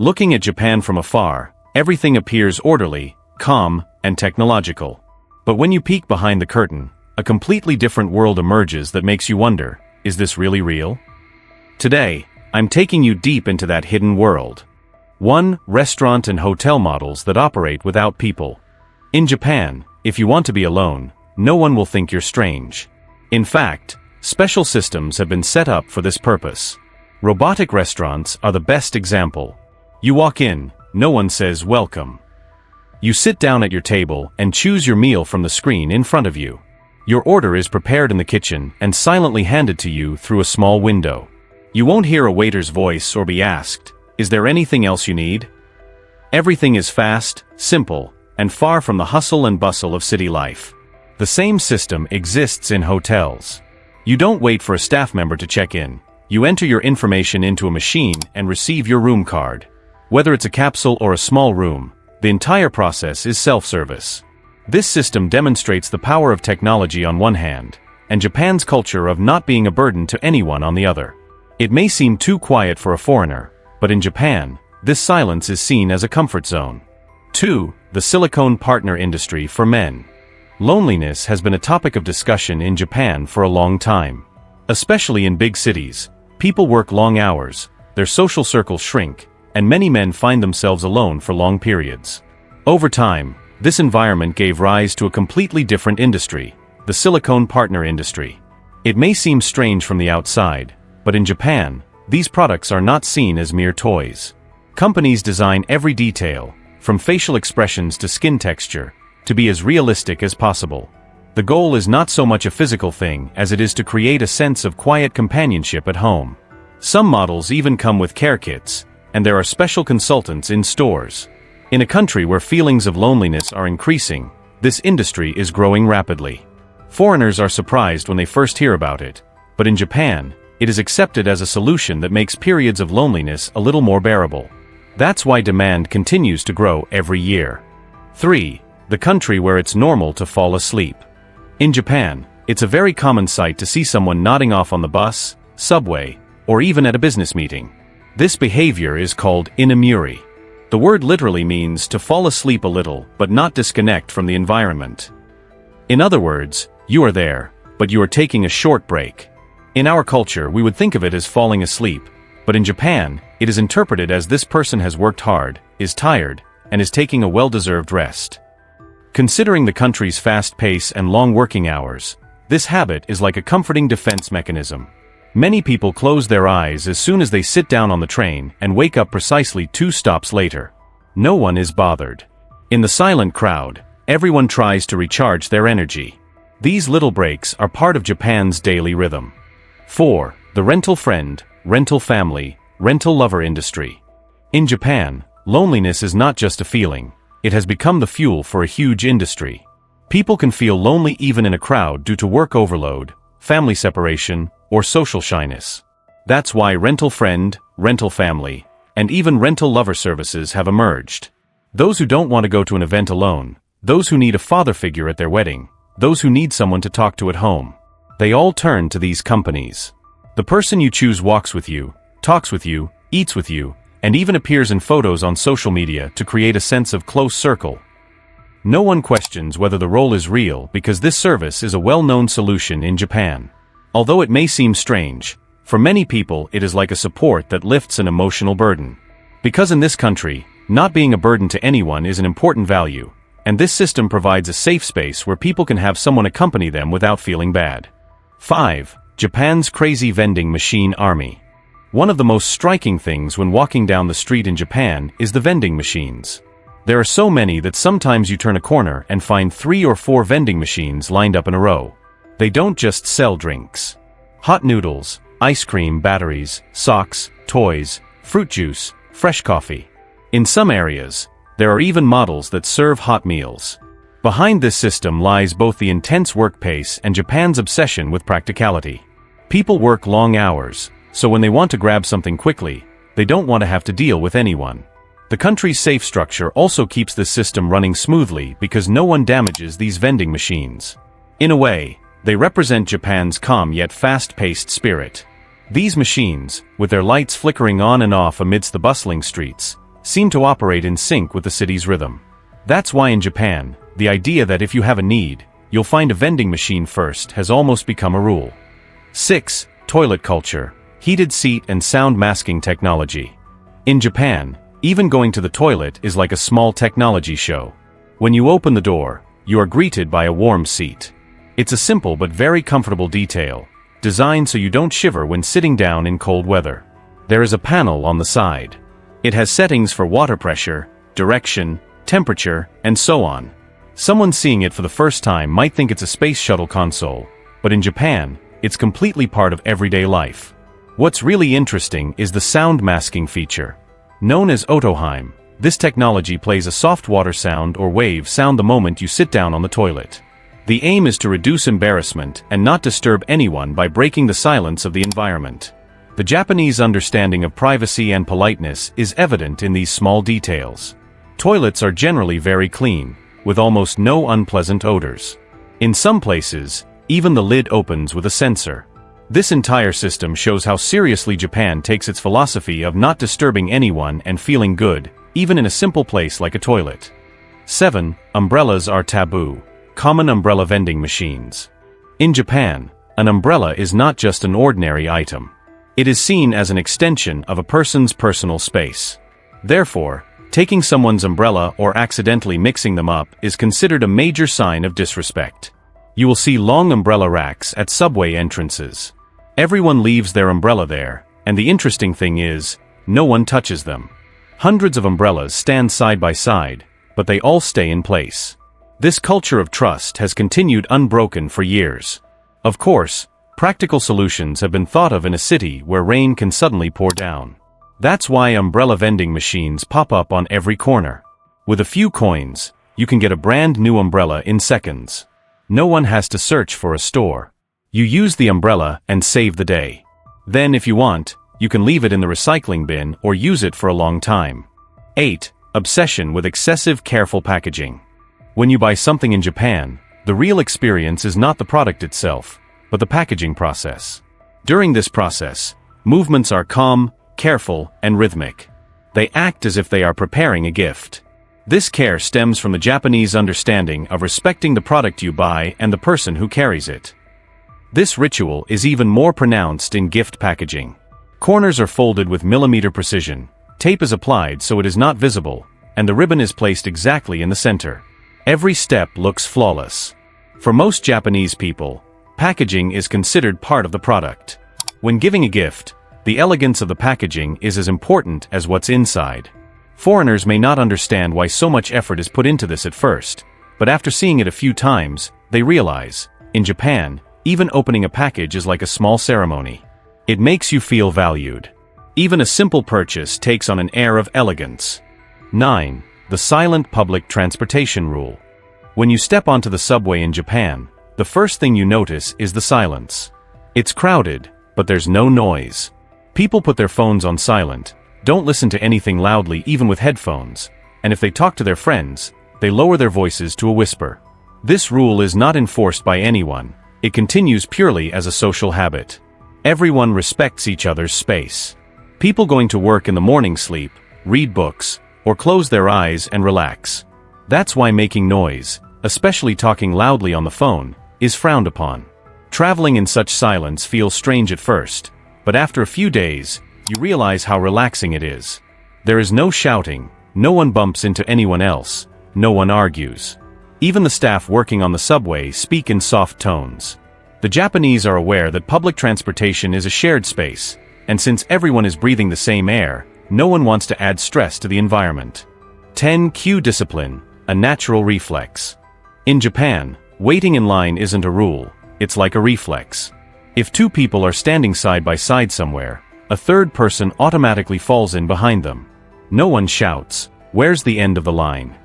Looking at Japan from afar, everything appears orderly, calm, and technological. But when you peek behind the curtain, a completely different world emerges that makes you wonder, is this really real? Today, I'm taking you deep into that hidden world. 1. Restaurant and hotel models that operate without people. In Japan, if you want to be alone, no one will think you're strange. In fact, special systems have been set up for this purpose. Robotic restaurants are the best example. You walk in, no one says welcome. You sit down at your table and choose your meal from the screen in front of you. Your order is prepared in the kitchen and silently handed to you through a small window. You won't hear a waiter's voice or be asked, "Is there anything else you need?" Everything is fast, simple, and far from the hustle and bustle of city life. The same system exists in hotels. You don't wait for a staff member to check in. You enter your information into a machine and receive your room card. Whether it's a capsule or a small room, the entire process is self-service. This system demonstrates the power of technology on one hand, and Japan's culture of not being a burden to anyone on the other. It may seem too quiet for a foreigner, but in Japan, this silence is seen as a comfort zone. 2. The silicone partner industry for men. Loneliness has been a topic of discussion in Japan for a long time. Especially in big cities, people work long hours, their social circles shrink, and many men find themselves alone for long periods. Over time, this environment gave rise to a completely different industry, the silicone partner industry. It may seem strange from the outside, but in Japan, these products are not seen as mere toys. Companies design every detail, from facial expressions to skin texture, to be as realistic as possible. The goal is not so much a physical thing as it is to create a sense of quiet companionship at home. Some models even come with care kits, and there are special consultants in stores. In a country where feelings of loneliness are increasing, this industry is growing rapidly. Foreigners are surprised when they first hear about it, but in Japan, it is accepted as a solution that makes periods of loneliness a little more bearable. That's why demand continues to grow every year. 3. The country where it's normal to fall asleep. In Japan, it's a very common sight to see someone nodding off on the bus, subway, or even at a business meeting. This behavior is called inamuri. The word literally means to fall asleep a little but not disconnect from the environment. In other words, you are there, but you are taking a short break. In our culture, we would think of it as falling asleep, but in Japan, it is interpreted as this person has worked hard, is tired, and is taking a well-deserved rest. Considering the country's fast pace and long working hours, this habit is like a comforting defense mechanism. Many people close their eyes as soon as they sit down on the train and wake up precisely 2 stops later. No one is bothered. In the silent crowd, everyone tries to recharge their energy. These little breaks are part of Japan's daily rhythm. 4. The rental friend, rental family, rental lover industry. In Japan, loneliness is not just a feeling, it has become the fuel for a huge industry. People can feel lonely even in a crowd due to work overload, family separation, or social shyness. That's why rental friend, rental family, and even rental lover services have emerged. Those who don't want to go to an event alone, those who need a father figure at their wedding, those who need someone to talk to at home. They all turn to these companies. The person you choose walks with you, talks with you, eats with you, and even appears in photos on social media to create a sense of close circle. No one questions whether the role is real because this service is a well-known solution in Japan. Although it may seem strange, for many people it is like a support that lifts an emotional burden. Because in this country, not being a burden to anyone is an important value, and this system provides a safe space where people can have someone accompany them without feeling bad. 5. Japan's crazy vending machine army. One of the most striking things when walking down the street in Japan is the vending machines. There are so many that sometimes you turn a corner and find 3 or 4 vending machines lined up in a row. They don't just sell drinks. Hot noodles, ice cream, batteries, socks, toys, fruit juice, fresh coffee. In some areas, there are even models that serve hot meals. Behind this system lies both the intense work pace and Japan's obsession with practicality. People work long hours, so when they want to grab something quickly, they don't want to have to deal with anyone. The country's safe structure also keeps this system running smoothly because no one damages these vending machines. In a way, they represent Japan's calm yet fast-paced spirit. These machines, with their lights flickering on and off amidst the bustling streets, seem to operate in sync with the city's rhythm. That's why in Japan, the idea that if you have a need, you'll find a vending machine first has almost become a rule. 6. Toilet culture. Heated seat and sound masking technology. In Japan, even going to the toilet is like a small technology show. When you open the door, you are greeted by a warm seat. It's a simple but very comfortable detail, designed so you don't shiver when sitting down in cold weather. There is a panel on the side. It has settings for water pressure, direction, temperature, and so on. Someone seeing it for the first time might think it's a space shuttle console, but in Japan, it's completely part of everyday life. What's really interesting is the sound masking feature. Known as otoheim, this technology plays a soft water sound or wave sound the moment you sit down on the toilet. The aim is to reduce embarrassment and not disturb anyone by breaking the silence of the environment. The Japanese understanding of privacy and politeness is evident in these small details. Toilets are generally very clean, with almost no unpleasant odors. In some places, even the lid opens with a sensor. This entire system shows how seriously Japan takes its philosophy of not disturbing anyone and feeling good, even in a simple place like a toilet. 7. Umbrellas are taboo. Common umbrella vending machines. In Japan, an umbrella is not just an ordinary item. It is seen as an extension of a person's personal space. Therefore, taking someone's umbrella or accidentally mixing them up is considered a major sign of disrespect. You will see long umbrella racks at subway entrances. Everyone leaves their umbrella there, and the interesting thing is, no one touches them. Hundreds of umbrellas stand side by side, but they all stay in place. This culture of trust has continued unbroken for years. Of course, practical solutions have been thought of in a city where rain can suddenly pour down. That's why umbrella vending machines pop up on every corner. With a few coins, you can get a brand new umbrella in seconds. No one has to search for a store. You use the umbrella and save the day. Then if you want, you can leave it in the recycling bin or use it for a long time. 8. Obsession with excessive careful packaging. When you buy something in Japan, the real experience is not the product itself, but the packaging process. During this process, movements are calm, careful, and rhythmic. They act as if they are preparing a gift. This care stems from the Japanese understanding of respecting the product you buy and the person who carries it. This ritual is even more pronounced in gift packaging. Corners are folded with millimeter precision, tape is applied so it is not visible, and the ribbon is placed exactly in the center. Every step looks flawless. For most Japanese people, packaging is considered part of the product. When giving a gift, the elegance of the packaging is as important as what's inside. Foreigners may not understand why so much effort is put into this at first, but after seeing it a few times, they realize, in Japan, even opening a package is like a small ceremony. It makes you feel valued. Even a simple purchase takes on an air of elegance. 9. The silent public transportation rule. When you step onto the subway in Japan, the first thing you notice is the silence. It's crowded, but there's no noise. People put their phones on silent, don't listen to anything loudly even with headphones, and if they talk to their friends, they lower their voices to a whisper. This rule is not enforced by anyone, it continues purely as a social habit. Everyone respects each other's space. People going to work in the morning sleep, read books, or close their eyes and relax. That's why making noise, especially talking loudly on the phone, is frowned upon. Traveling in such silence feels strange at first, but after a few days, you realize how relaxing it is. There is no shouting, no one bumps into anyone else, no one argues. Even the staff working on the subway speak in soft tones. The Japanese are aware that public transportation is a shared space, and since everyone is breathing the same air, no one wants to add stress to the environment. 10. Queue discipline, a natural reflex. In Japan, waiting in line isn't a rule, it's like a reflex. If two people are standing side by side somewhere, a third person automatically falls in behind them. No one shouts, "Where's the end of the line?"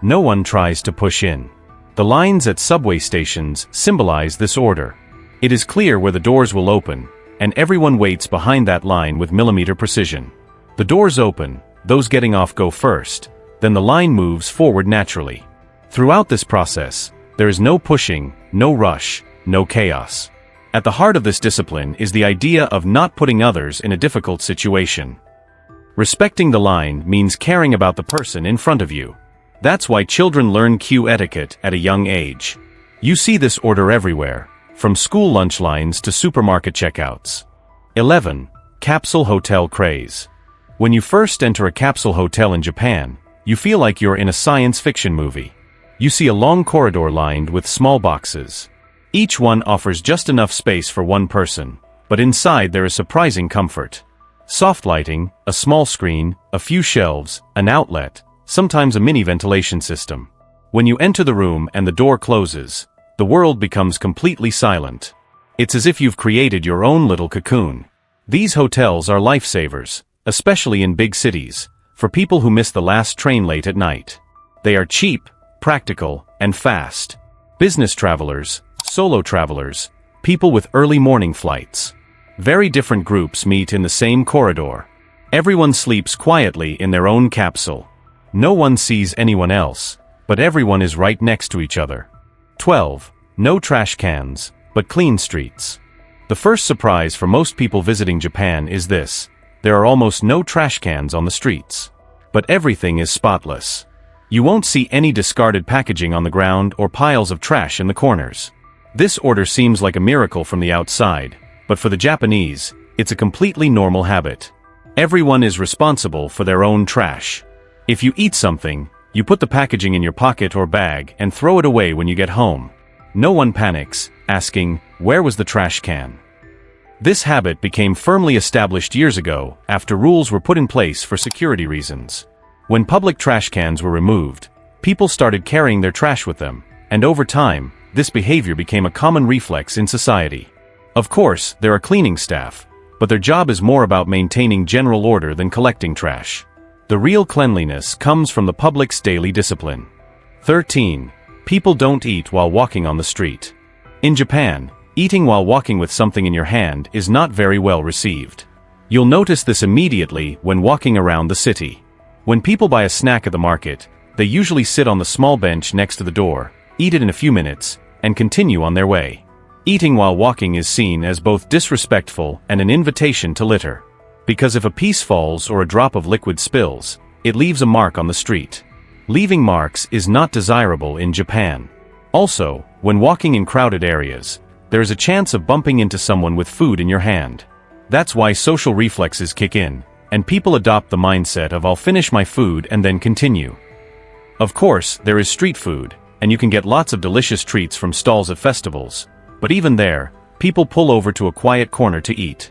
No one tries to push in. The lines at subway stations symbolize this order. It is clear where the doors will open, and everyone waits behind that line with millimeter precision. The doors open, those getting off go first, then the line moves forward naturally. Throughout this process, there is no pushing, no rush, no chaos. At the heart of this discipline is the idea of not putting others in a difficult situation. Respecting the line means caring about the person in front of you. That's why children learn queue etiquette at a young age. You see this order everywhere, from school lunch lines to supermarket checkouts. 11. Capsule Hotel Craze. When you first enter a capsule hotel in Japan, you feel like you're in a science fiction movie. You see a long corridor lined with small boxes. Each one offers just enough space for one person, but inside there is surprising comfort. Soft lighting, a small screen, a few shelves, an outlet, sometimes a mini ventilation system. When you enter the room and the door closes, the world becomes completely silent. It's as if you've created your own little cocoon. These hotels are lifesavers, especially in big cities, for people who miss the last train late at night. They are cheap, practical, and fast. Business travelers, solo travelers, people with early morning flights. Very different groups meet in the same corridor. Everyone sleeps quietly in their own capsule. No one sees anyone else, but everyone is right next to each other. 12. No trash cans, but clean streets. The first surprise for most people visiting Japan is this: there are almost no trash cans on the streets. But everything is spotless. You won't see any discarded packaging on the ground or piles of trash in the corners. This order seems like a miracle from the outside, but for the Japanese, it's a completely normal habit. Everyone is responsible for their own trash. If you eat something, you put the packaging in your pocket or bag and throw it away when you get home. No one panics, asking, "Where was the trash can?" This habit became firmly established years ago after rules were put in place for security reasons. When public trash cans were removed, people started carrying their trash with them, and over time, this behavior became a common reflex in society. Of course, there are cleaning staff, but their job is more about maintaining general order than collecting trash. The real cleanliness comes from the public's daily discipline. 13. People don't eat while walking on the street. In Japan, eating while walking with something in your hand is not very well received. You'll notice this immediately when walking around the city. When people buy a snack at the market, they usually sit on the small bench next to the door, eat it in a few minutes, and continue on their way. Eating while walking is seen as both disrespectful and an invitation to litter. Because if a piece falls or a drop of liquid spills, it leaves a mark on the street. Leaving marks is not desirable in Japan. Also, when walking in crowded areas, there is a chance of bumping into someone with food in your hand. That's why social reflexes kick in, and people adopt the mindset of "I'll finish my food and then continue." Of course, there is street food, and you can get lots of delicious treats from stalls at festivals. But even there, people pull over to a quiet corner to eat.